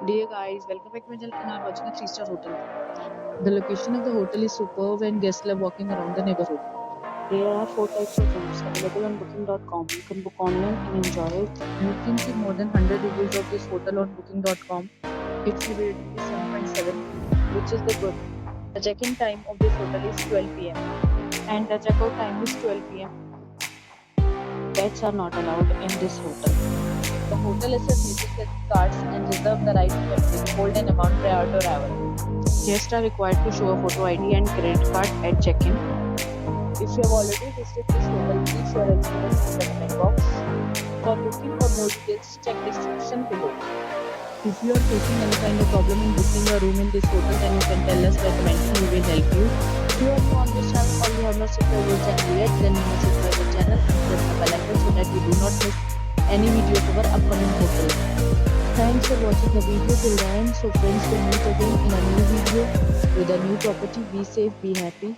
Dear guys, welcome back to my channel and are watching a 3-star hotel. The location of the hotel is superb and guests love walking around the neighborhood. There are 4 types of rooms available on booking.com. You can book online and enjoy it. You can see more than 100 reviews of this hotel on booking.com. Its review rating is 7.7, which is the good. The check-in time of this hotel is 12 p.m. and the check-out time is 12 p.m. Pets are not allowed in this hotel. The hotel accepts credit cards and reserves the right to hold an amount prior to arrival. Guests are required to show a photo ID and credit card at check-in. If you have already visited this hotel, please share your experience in the comment box. For booking or more details, check description below. If you are facing any kind of problem in booking a room in this hotel, then you can tell us by commenting. We will help you. If you are new on this channel or you have not subscribed our channel yet, then you must subscribe our channel and press the bell icon so that you do not miss any video of our upcoming hotel. Thanks for watching the video till the end. So friends, will meet again in a new video with a new property. Be safe, be happy.